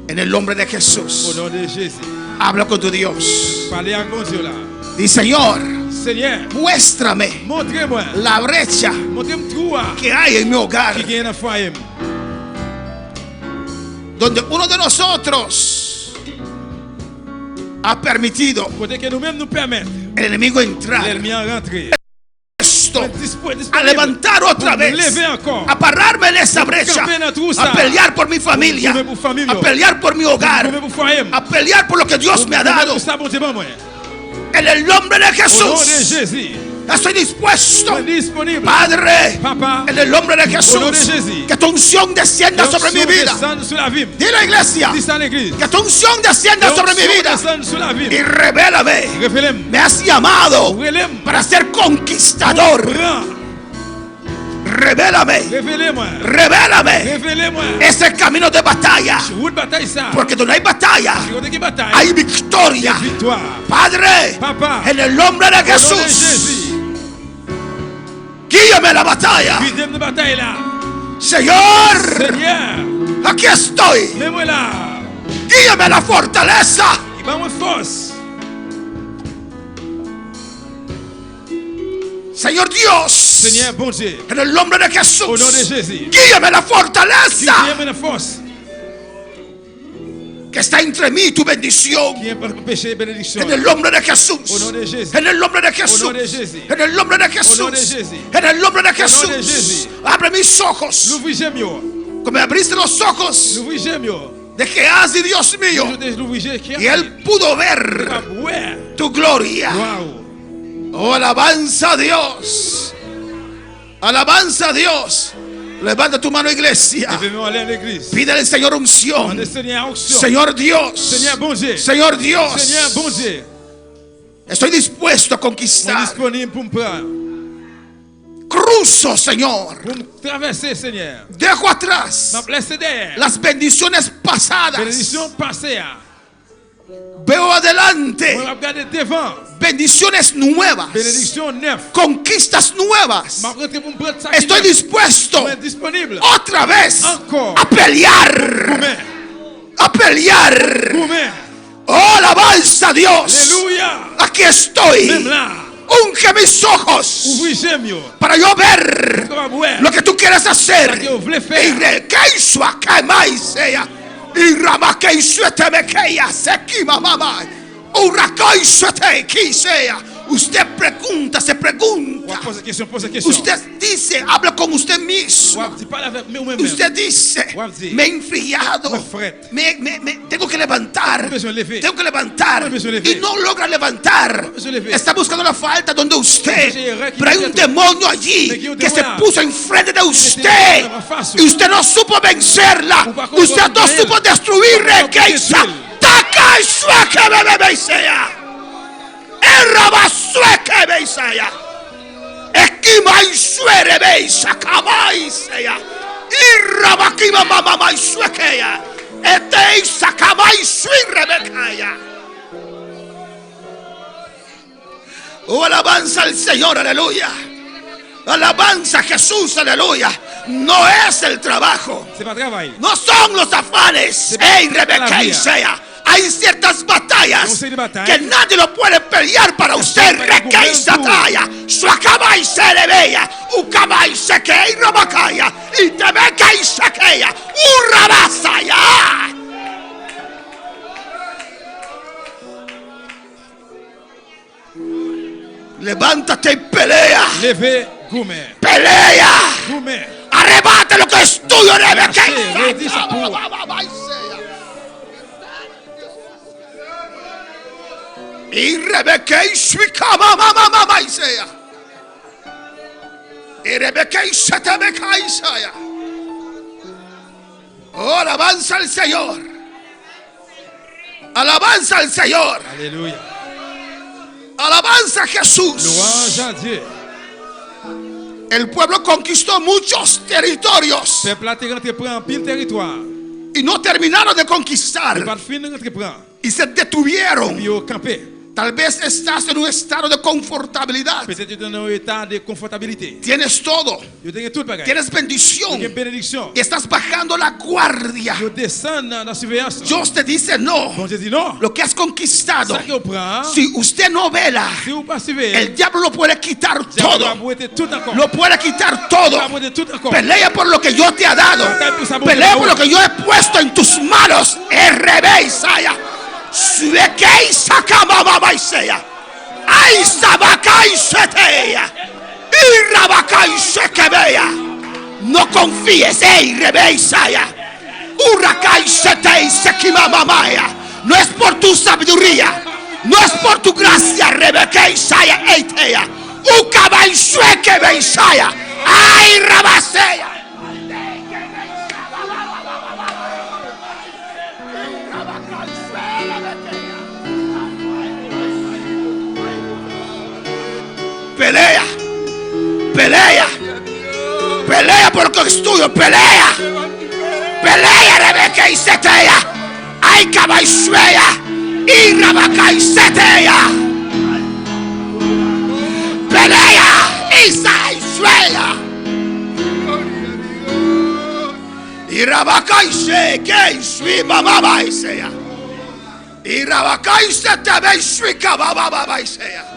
en el nombre de Au Jesús. nom de Jésus. Habla con tu Dios. Parlez avec mon Dieu là. Di Señor, Seigneur, muéstrame montrez-moi. la brecha Montrez-moi trou que hay en mi hogar, qui gagne dans le foyer. donde uno de nosotros ha permitido Côté que nous-mêmes nous permettre el enemigo entrar. l'ennemi en rentrer. Esto, Disponible a levantar otra pour vez, lever encore. a pararme en esa brecha, Camper dans tout ça. a pelear por mi familia, Pour famille. a pelear por mi hogar, Pour foyer. a pelear por lo que Dios me ha dado. Ça, bon Dieu, bon, moi. En el nombre de Au nom de Jesús, Jésus. estoy dispuesto, Sois disponible. Padre, Papa. en el nombre de Au nom de Jesús, Jésus. que tu unción descienda sobre mi vida. Descende sur la vie. Dile, iglesia, Dis ça à l'église. que tu unción descienda sobre mi vida Descende sur la y vie. revélame. Révélez-moi. Me has llamado Révélez-moi. para ser conquistador. Grand. Revélame, Révélez-moi. revélame Révélez-moi. ese camino de batalla, Route bataille ça. porque donde hay batalla Côté qui bataille. hay victoria. Victoire. Padre, Papa. en el nombre de Au nom de Jesús, Jésus. guíame la batalla. Guidez-moi de bataille là. Señor, Seigneur. aquí estoy. Mets-moi là. Guíame la fortaleza. Il m'a force. Señor Dios, Seigneur, bon Dieu. en el nombre de Au nom de Jesús, Jésus. guíame la fortaleza Guidez-moi la force. que está entre mí y tu bendición. Qui est par péché et bénédiction. En el nombre de Au Jesús. nom de Jésus. En el nombre de Au Jesús. nom de Jésus. En el nombre de Au nom de Jesús. Jésus. En el nombre de nom de Jesús. Jésus. Abre mis ojos. L'ouvrir j'aime yo. Como me abriste los ojos L'ouvrir j'aime yo. de Gehazi, Dios mío. L'ouvrir j'aime. Y él pudo ver Ouais. tu gloria. Wow. Oh, alabanza a Dios. Alabanza a Dios. Levanta tu mano, iglesia. Levez-moi aller à l'église. Pídele al Señor On unción. est Seigneur onction. Señor Dios. Seigneur bon Dieu. Señor Dios. Seigneur bon Dieu. Estoy dispuesto a On est conquistar. disponible pour me prendre. Cruzo, Señor. Pour me traverser, Seigneur. Dejo atrás M'a placé derrière. las bendiciones pasadas. Bénédiction passée. Veo adelante On va regarder devant. bendiciones nuevas. Bénédiction neuve. Conquistas nuevas. M'a rentré pour me prendre ça. Estoy dispuesto On est disponible. otra vez Encore. a pelear. Gourmet. A pelear. Gourmet. Oh, alabanza a Dios. Alléluia. Aquí estoy. Même là. Unge mis ojos Ouvrir j'aime yo. para yo ver Comment voir. lo que tú quieres hacer. Que vous voulez Y faire. requeiso a que mais sea. Y ramaqueiso te me queia. Se mamá. Uraqueiso te quisea. Usted pregunta, se pregunta. Pose question, pose question. Usted dice, habla con usted mismo. Dis pas avec moi-même. Usted dice, Wabdi. me he enfriado. Me fret. Tengo que levantar. besoin de lever. Tengo que levantar. Me besoin de lever. Y no logra levantar. Me besoin de lever. Está buscando la falta donde usted. J'ai Pero hay un demonio Me allí quiero que se demorar. puso enfrente de tiene usted. más fácil. Y usted no supo vencerla. Upa, Usted no combatir. supo destruir Upa, requeisa. combatir. Taca y sueque bebé sea. Erraba sueque beisaya. Esquima y suere beisa. Camaisea. Irraba quima mamá y suequea. Este isa camai sui rebecaya. Oh, alabanza al Señor, aleluya. Alabanza a Jesús, aleluya. No es el trabajo. C'est pas travail. No son los afanes. Ey, Rebeca y sea. Hay ciertas batallas No sé de batalla. que nadie lo puede pelear para usted. para Rebeca y cubrir tú. sataya. Su acaba y se le veía. Ucaba y se que y rabacaya. Y te beca y saquea. Urrabasaya. Levántate y pelea. Levez, gourmet. Pelea. Gourmet. Arrebate lo que es tuyo, Rebeca. Lâchez, redis sa peau. Y Rebeca y Shwikama mamá y sea. Y Rebeca y Shatabeca y sea. Oh, alabanza al Señor. Alabanza al Señor. Alléluia. Alabanza a Jesús. Louange à Dieu. El pueblo conquistó muchos territorios Peuple a été rentré prend pile territoire. y no terminaron de conquistar Pas de fin rentré prend. y se detuvieron Puis au campé. Tal vez estás en un estado de confortabilidad. Peut-être tu es dans un état de confortabilité. Tienes todo. Yo tengo tout bagage. Tienes bendición. Yo tengo bénédiction. Y estás bajando la guardia. Yo descends dans la surveillance. Dios te dice no. Bon, je dis non. Lo que has conquistado, Ça qu'on prend, si usted no vela, si vous pas suivez, el diablo lo puede quitar diable va todo. boiter tout encore. Lo puede quitar todo. Va boiter tout encore. Pelea por lo que yo te he dado. Pelea por lo que yo he puesto en tus manos. Rebe Isaya. Suekei sakamama Isaya. Ay sabakai seteya. Irabakai sekebeya. No confíes, Rebe Isaya. Urakai setei sekimamamaya. No es por tu sabiduría. No es por tu gracia, Rebeca Isaya Eitea. Ukabai suekebe Isaya. Ay rabaseya. Pelea, pelea, pelea por lo que es tuyo, pelea, pelea, Rebeca y Setea, ay caballuea, y Rabaca y Setea, pelea, Isa y Suea, y Rabaca y Se, que y Sui, mamá y Sea, y Rabaca y Setea, y Sui, cababa y Sea.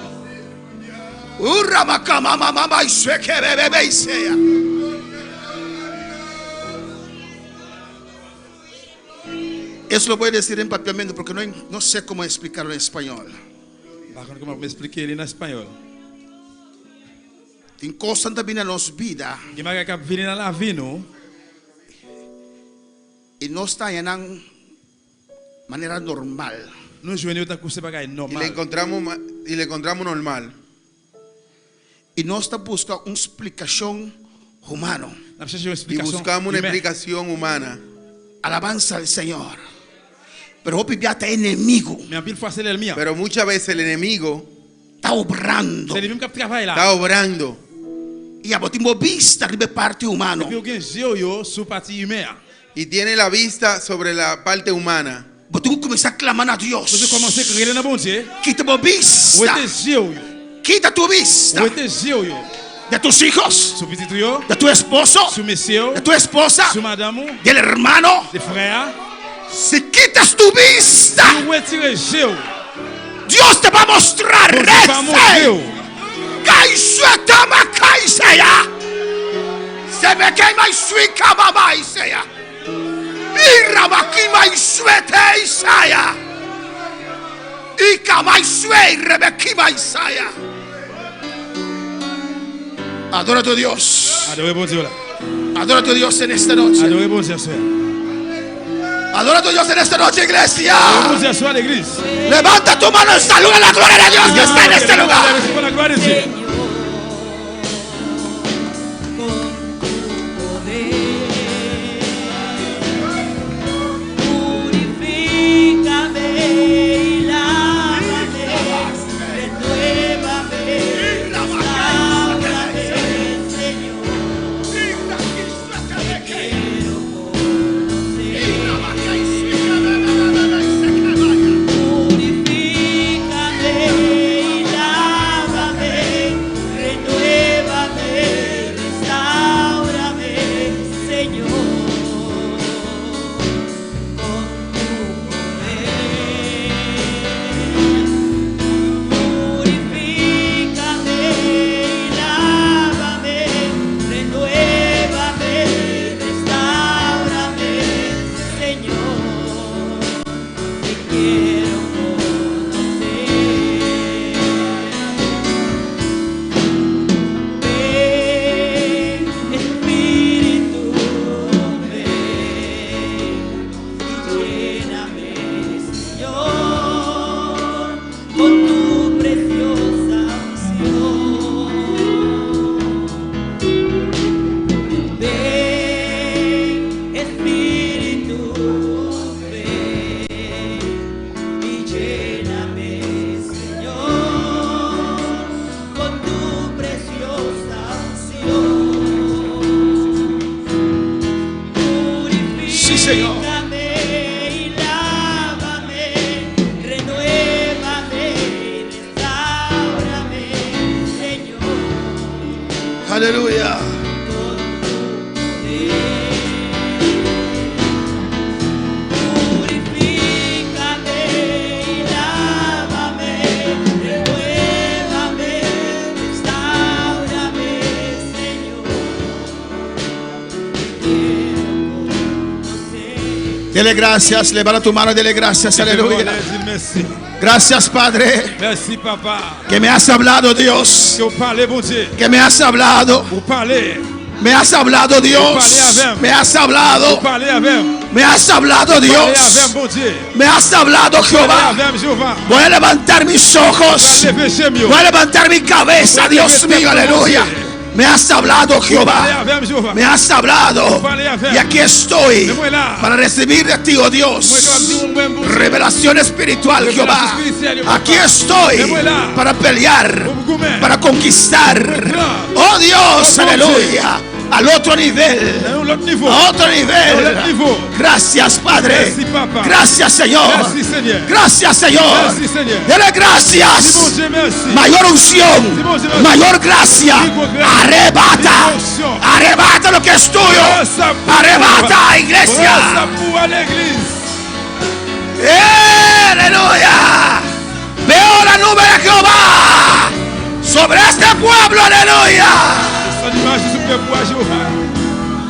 Eso lo voy a decir en papiamento porque no sé cómo explicarlo en español. Par contre, comment m'expliquer en espagnol? Tem coisas também na nossa vida Que maga cap venir dans la vie nous. e não está em uma maneira normal. Nous joignons tant que ce bagage Y le normal. encontramos normal. E nós estamos buscando uma explicação humana. On cherche une Y explication. buscamos una humaine. explicación humana. Alabanza al Senhor. Pero o pipiata inimigo Mais en pile fois c'est l'ennemi. Pero muchas veces el enemigo está obrando. C'est l'ennemi qui travaille là. está obrando. E a botimos vista de parte humana. Et puis aucun jeu yo sous partie humaine. Y tiene la vista sobre la parte humana. Botimos começar a clamar a Vous Deus. commencez à crier dans bon Dieu. Quita a Où vista. était jeu yo? Quita tu vista Où était jeu yo? de tus hijos, Sous petit yo, de tu esposo, sous messieurs, de tu esposa, sous madame, del hermano. des frères. Si quitas tu vista, Vous retirez jeu. Dios te va a mostrar. Bon Dieu va montrer. Rece. Kaishuetama kaisea. Se me quema y suica mamá isea. Irabakima y suete isaya. Ikama y sue rebekima isaya. Adora a tu Dios. Adorez bon Dieu là. Adora a tu Dios en esta noche. Adorez bon Dieu soir. Adora a tu Dios en esta noche, Adorez iglesia. bon Dieu soir l'église. Levanta tu mano y saluda la gloria de Dios que está en este lugar. Pour la gloire de Dieu. Purifícame y lávame, renuévame, restaurame, Señor. Te quiero purifícame y lávame, renuévame, restaurame, Señor. Purifícame y lávame, renuévame, restaurame, Señor. Te quiero conocer. Ven, Espíritu, ven y lléname, Señor, con tu preciosa unción. Ven, Espíritu, ven y lléname, Señor, con tu preciosa unción. Sí, Señor. Purifícame y lávame, renuévame, Aleluya. Purifícame y lávame, renuévame, restaurame, Señor. Quiero conocer. Dele gracias, levanta tu mano y dele gracias, aleluya. Merci. Gracias, Padre, Merci, papa. que me has hablado, Dios. Que vous parlez, bon Dieu. Que me has hablado. Vous parlez. Me has hablado, Dios. Me has hablado. Vous parlez avec. Me has hablado, Parlez Dios. avec, bon Dieu. Me has hablado, Parlez Jehová. avec, Jéhovah. Voy a levantar mis ojos. Levé chez mieux. Voy a levantar mi cabeza, Dios mío, aleluya. Me has hablado, Parlez Jehová. avec, Jéhovah. Me has hablado. Y aquí estoy para recibir de ti, oh Dios, revelación espiritual, Jehová. Aquí estoy para pelear, para conquistar. Oh Dios, aleluya. Al otro nivel. L'autre niveau. A otro nivel. L'autre niveau. Gracias, Padre. Merci, Papa. Gracias, Señor. Merci, Seigneur. Gracias, Señor. Merci, Seigneur. Dele Dis, bon gracias. Dieu, merci. Mayor unción, mayor gracia. Arrebata, arrebata lo que es tuyo. Arrebata, iglesia. Grâce pour à l'église. Aleluya. Veo la nube de Jehová sobre este pueblo, aleluya. Son image sur le bois, Jéhovah.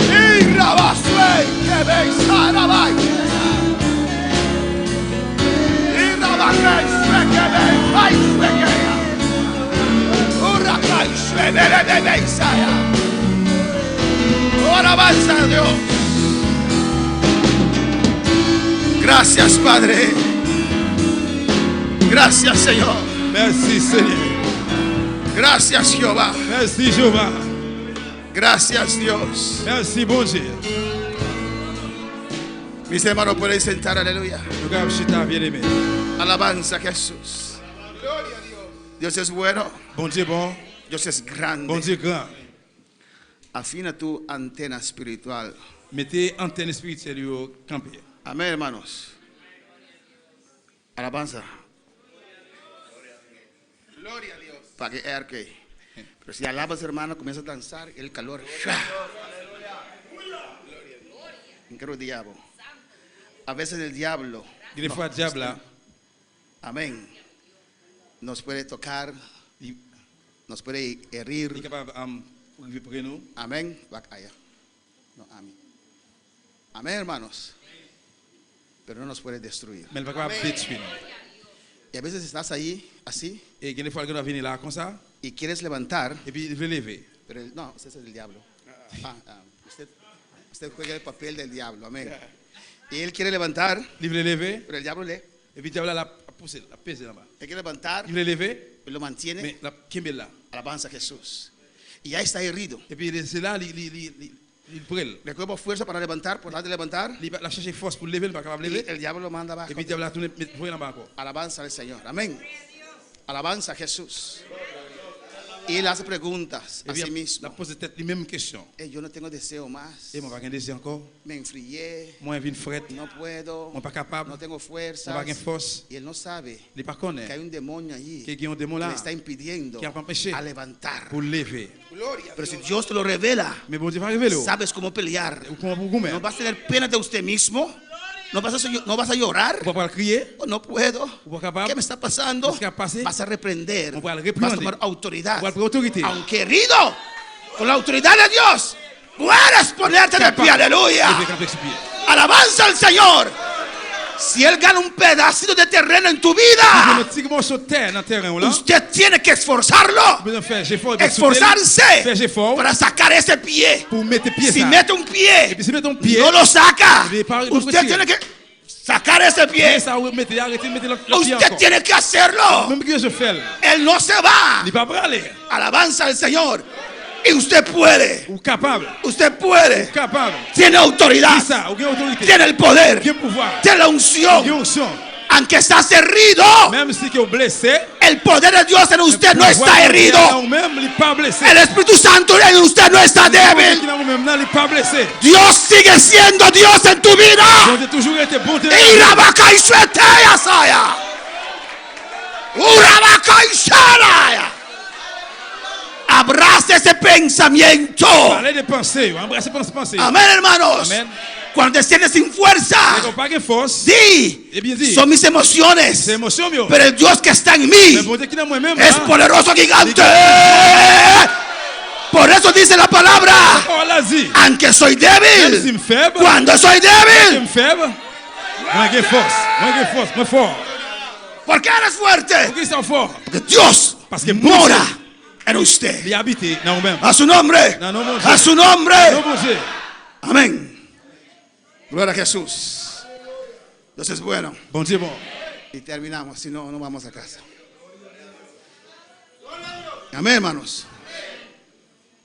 Y rabasue, que veis, arabai. Y rabacai, sue, que veis, ay, sue, que ya. Urracai, sue, bere, de veis, aya. Oh, alabanza a Dios. Gracias, Padre. Gracias, Señor. Merci, Seigneur. Gracias, Jehová. Merci, Jéhovah. Gracias, Dios. Merci, bon Dieu. Mis hermanos pueden sentar, aleluya. Nous avons chita bien aimé. Alabanza a Jesús. Dios es bueno. Bon Dieu bon. Dios es grande. Bon Dieu grand. Afina tu antena espiritual. Mettez antenne spirituelle au campé. Amén, hermanos. Alabanza. Gloria a Dios. Para que erque. Pero si alabas, hermano, comienza a danzar el calor. Increíble diablo. A veces el diablo. Des fois, diable là, Amén. Nos puede tocar, nos puede herir. il est capable pour nous. Amén. Allá. No, amén. Amén, hermanos. Pero no nos puede destruir. Mais il est pas capable de détruire. Y a veces estás ahí, así, Et des fois, il va venir là comme ça. y quieres levantar, Et puis il veut lever. pero no, ese es el diablo. Usted juega el papel del diablo. Amén. Y él quiere levantar, Il veut lever. pero el diablo Et puis le diable a poussé, a pesé là-bas. él quiere levantar, Il veut lever. y lo mantiene. Mais la Kimbel là. Alabanza a Jesús. Y ya está herido. Et puis c'est là, il brûle. Le cuerpo fuerza para levantar, por la de levantar. Il a cherché force pour lever, il va pas capable de Y lever. el diablo lo manda abajo. Et puis le diable a tourné, pour là-bas encore. Alabanza al Señor. Amén. Alabanza a Jesús. Y él hace preguntas Et a puis sí il mismo. a posé tête les mêmes questions. Yo no tengo deseo más. Et moi, pas désir encore. Me enfrié. Moi, je fret. No puedo. Moi, pas capable. No tengo Moi, fuerzas. pas force. Y él no sabe Il pas que connaît. hay un demonio allí Que y a un démon que là le está impidiendo qui a empêché a levantar. pour lever. Pero si Dios te lo revela, Mais bon Dieu va révéler. sabes cómo pelear. Comment vous goûter? No vas a tener pena de usted mismo. No vas a llorar. Vous pouvez pas crier. No puedo. Vous capable. ¿Qué me está pasando? ¿Qué ha pasado? Vas a reprender. On va le Vas a reprendre. tomar autoridad. Vous pouvez autorité. Aunque herido, con la autoridad de Dios, puedes ponerte de pie. Aleluya. Alabanza al Señor. Si Él gana un pedacito de terreno en tu vida, usted tiene que esforzarlo. Esforzarse para sacar ese pie. Si mete un pie, no lo saca. Usted tiene que sacar ese pie. Usted tiene que hacerlo. Él no se va. Alabanza al Señor. Y usted puede. Usted puede. Tiene autoridad. Tiene el poder. Tiene la unción. Aunque estás herido, el poder de Dios en usted no está herido. El Espíritu Santo en usted no está débil. Dios sigue siendo Dios en tu vida. Y Rabacay Suetea Saya. Urabacay Sharaya. Abraza ese pensamiento. Parlez de pensée, embrassez pensée. Amén, hermanos. Amén. Cuando te sientes sin fuerza, Dès qu'on parle de force, di, eh bien dit, son mis emociones. c'est émotion, mieux. Pero el Dios que está en Mais mí bon Dieu qui est dans moi-même, es poderoso gigante. Por eso dice la palabra, on l'a dit. aunque soy Même si débil, je suis faible, cuando soy je suis débil, faible, moi j'ai force, moi fort. ¿por qué eres fuerte? Pourquoi ils sont forts? Porque Dios Parce que mora en usted. Il habite dans nous-mêmes. A su nombre, Dans nos mon Dieu. a su nombre. Non, bon Dieu. Amén. Gloria a Jesús. Dios es bueno. Bon Dieu, bon. Y terminamos, si no, no vamos a casa. Amén, hermanos.